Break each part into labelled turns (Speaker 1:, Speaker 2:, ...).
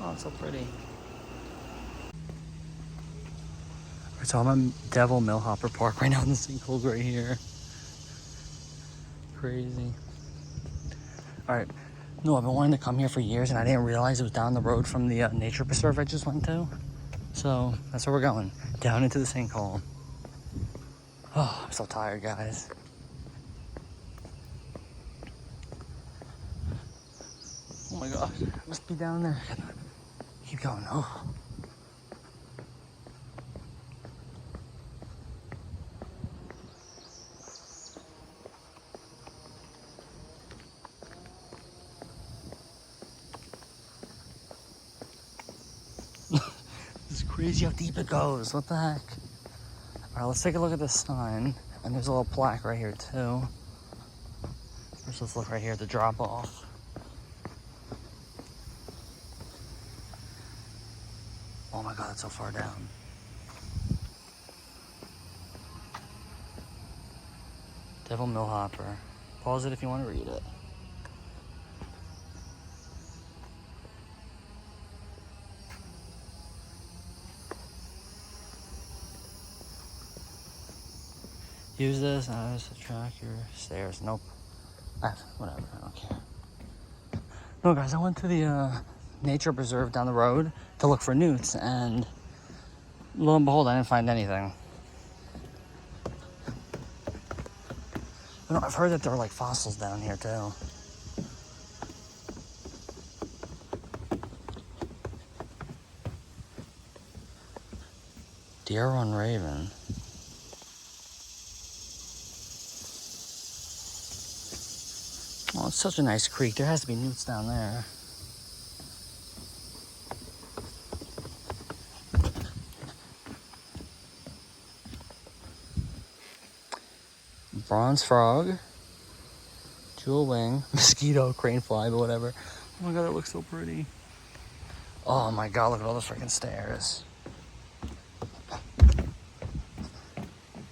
Speaker 1: Oh, it's so pretty. So I'm at Devil Millhopper Park right now, in the sinkholes right here. Crazy. All right. No, I've been wanting to come here for years, and I didn't realize it was down the road from the nature preserve I just went to. So that's where we're going, down into the sinkhole. Oh, I'm so tired, guys. Oh my gosh, it must be down there. Keep going. Oh. It's crazy how deep it goes. What the heck? All right, let's take a look at this sign. And there's a little plaque right here too. First, let's look right here at the drop off. Oh my God, it's so far down. Devil Millhopper. Pause it if you want to read it. Use this as to track your stairs. Nope. Whatever, I don't care. No, guys, I went to the nature preserve down the road to look for newts, and lo and behold, I didn't find anything. But no, I've heard that there are like fossils down here too. Deer on Raven. Oh, it's such a nice creek. There has to be newts down there. Bronze frog, jewel wing, mosquito, crane fly, but whatever. Oh my God, that looks so pretty. Oh my God, look at all the freaking stairs.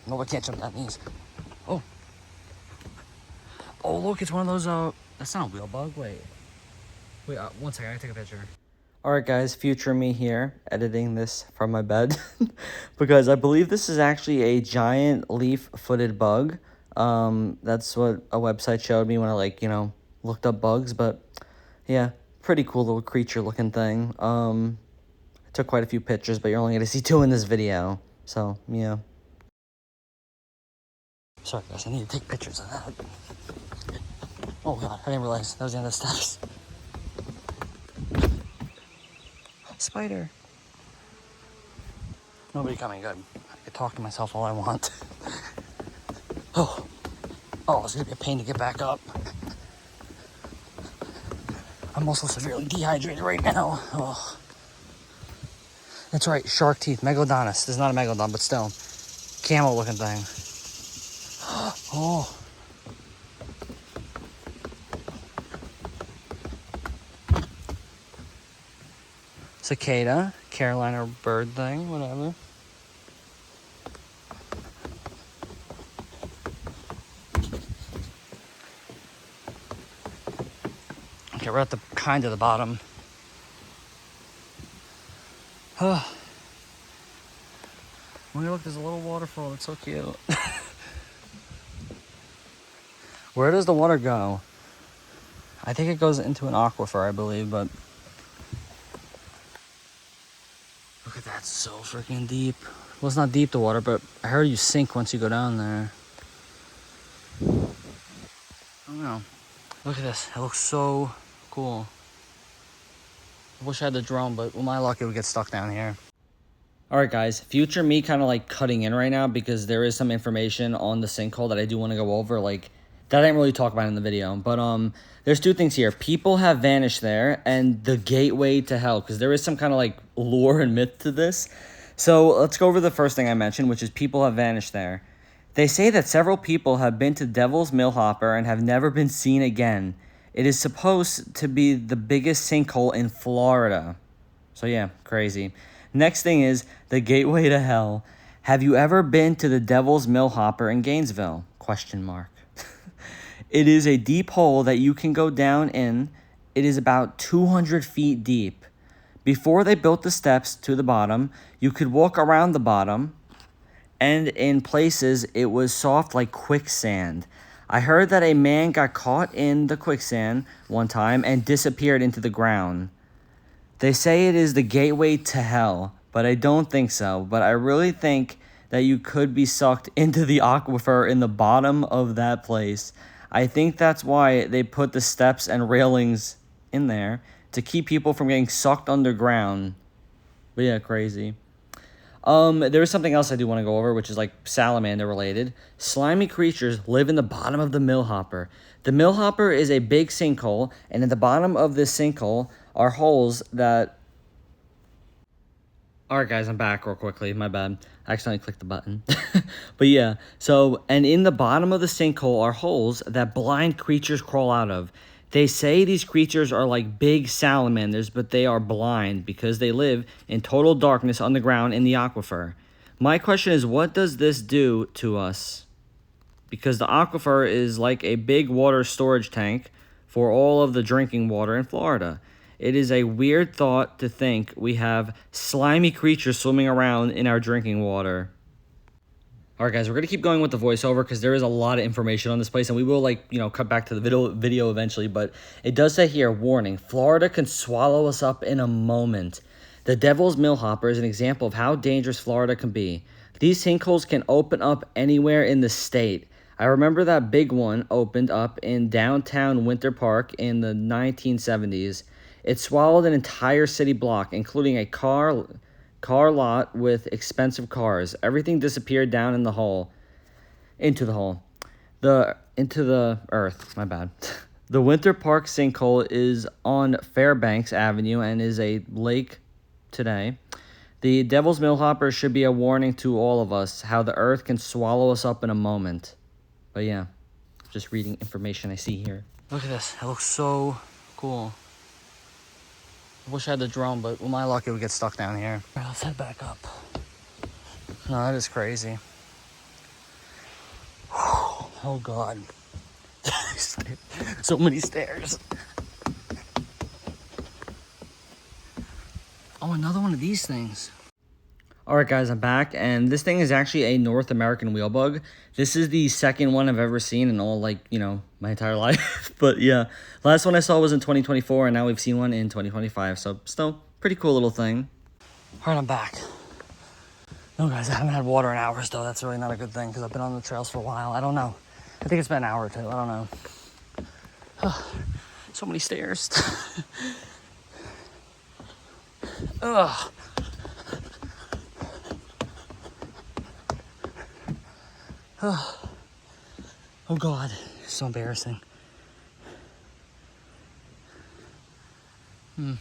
Speaker 1: No, I can't jump down these. Oh. Oh, look, it's one of those, that's not a wheel bug. Wait, one second, I gotta take a picture. All right, guys, future me here, editing this from my bed. Because I believe this is actually a giant leaf-footed bug. That's what a website showed me when I, looked up bugs. But, yeah, pretty cool little creature-looking thing. I took quite a few pictures, but you're only going to see 2 in this video. So, yeah. Sorry, guys, I need to take pictures of that. Oh, God, I didn't realize that was the end of the steps. Spider. Nobody coming, good. I can talk to myself all I want. Oh, it's gonna be a pain to get back up. I'm also severely dehydrated right now. Oh. That's right, shark teeth, megalodonus. This is not a megalodon, but still. Camel looking thing. Oh. Cicada, Carolina bird thing, whatever. Okay, we're at the kind of the bottom. Oh. Look, there's a little waterfall. That's so cute. Where does the water go? I think it goes into an aquifer, I believe, but look at that, so freaking deep. Well, it's not deep, the water, but I heard you sink once you go down there. I don't know. Look at this. It looks so cool. I wish I had the drone, but with my luck, it would get stuck down here. All right, guys. Future me kind of like cutting in right now because there is some information on the sinkhole that I do want to go over, like that I didn't really talk about in the video. But there's 2 things here. People have vanished there, and the gateway to hell, because there is some kind of like lore and myth to this. So let's go over the first thing I mentioned, which is people have vanished there. They say that several people have been to Devil's Millhopper and have never been seen again. It is supposed to be the biggest sinkhole in Florida. So yeah, crazy. Next thing is the gateway to hell. Have you ever been to the Devil's Millhopper in Gainesville? Question mark. It is a deep hole that you can go down in. It is about 200 feet deep. Before they built the steps to the bottom, you could walk around the bottom, and in places it was soft like quicksand. I heard that a man got caught in the quicksand one time and disappeared into the ground. They say it is the gateway to hell, but I don't think so. But I really think that you could be sucked into the aquifer in the bottom of that place. I think that's why they put the steps and railings in there, to keep people from getting sucked underground. But yeah, crazy. There is something else I do want to go over, which is like salamander related. Slimy creatures live in the bottom of the Millhopper. The Millhopper is a big sinkhole, and at the bottom of this sinkhole are holes that... Alright guys, I'm back real quickly, my bad. I accidentally clicked the button. But yeah, so, and in the bottom of the sinkhole are holes that blind creatures crawl out of. They say these creatures are like big salamanders, but they are blind because they live in total darkness underground in the aquifer. My question is, what does this do to us? Because the aquifer is like a big water storage tank for all of the drinking water in Florida. It is a weird thought to think we have slimy creatures swimming around in our drinking water. Alright guys, we're going to keep going with the voiceover because there is a lot of information on this place, and we will, like, you know, cut back to the video eventually, but it does say here, warning, Florida can swallow us up in a moment. The Devil's Millhopper is an example of how dangerous Florida can be. These sinkholes can open up anywhere in the state. I remember that big one opened up in downtown Winter Park in the 1970s. It swallowed an entire city block, including a car lot with expensive cars. Everything disappeared down in the hole. Into the earth, my bad. The Winter Park sinkhole is on Fairbanks Avenue and is a lake today. The Devil's Millhopper should be a warning to all of us how the earth can swallow us up in a moment. But yeah, just reading information I see here. Look at this. It looks so cool. I wish I had the drone, but with my luck, it would get stuck down here. All right, let's head back up. No, that is crazy. Oh, God. So many stairs. Oh, another one of these things. Alright guys, I'm back, and this thing is actually a North American wheel bug. This is the second one I've ever seen in all, like, you know, my entire life. But yeah, last one I saw was in 2024, and now we've seen one in 2025, so still, pretty cool little thing. Alright, I'm back. No guys, I haven't had water in hours though. That's really not a good thing, because I've been on the trails for a while. I don't know. I think it's been an hour or two, I don't know. So many stairs. Ugh. Oh God, it's so embarrassing. Oh,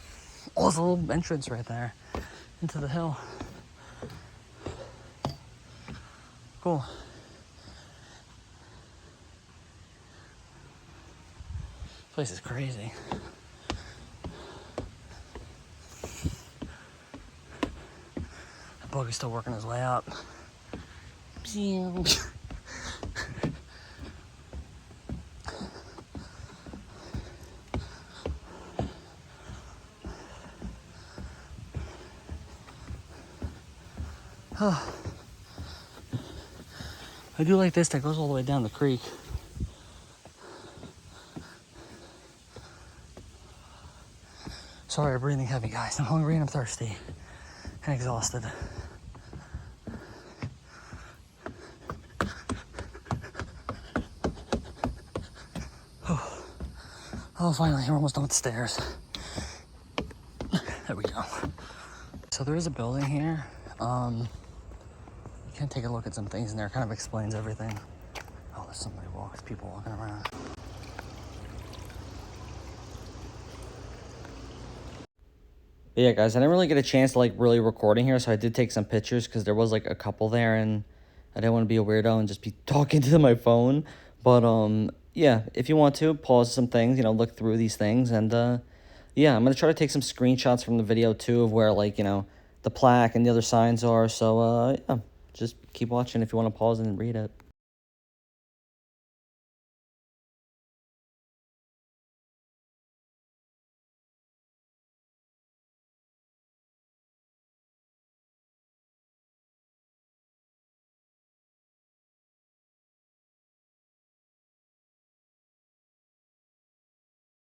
Speaker 1: there's a little entrance right there into the hill. Cool. This place is crazy. That bug is still working his way up. I do like this that goes all the way down the creek. Sorry, I'm breathing heavy, guys. I'm hungry and I'm thirsty and exhausted. Oh, finally, we're almost done with the stairs. There we go. So there is a building here. You can take a look at some things in there. It kind of explains everything. Oh, there's people walking around. But yeah, guys, I didn't really get a chance to, like, really recording here, so I did take some pictures because there was, like, a couple there, and I didn't want to be a weirdo and just be talking to my phone. But, yeah, if you want to, pause some things, you know, look through these things, and, yeah, I'm going to try to take some screenshots from the video, too, of where, like, you know, the plaque and the other signs are, so, yeah, just keep watching if you want to pause and read it.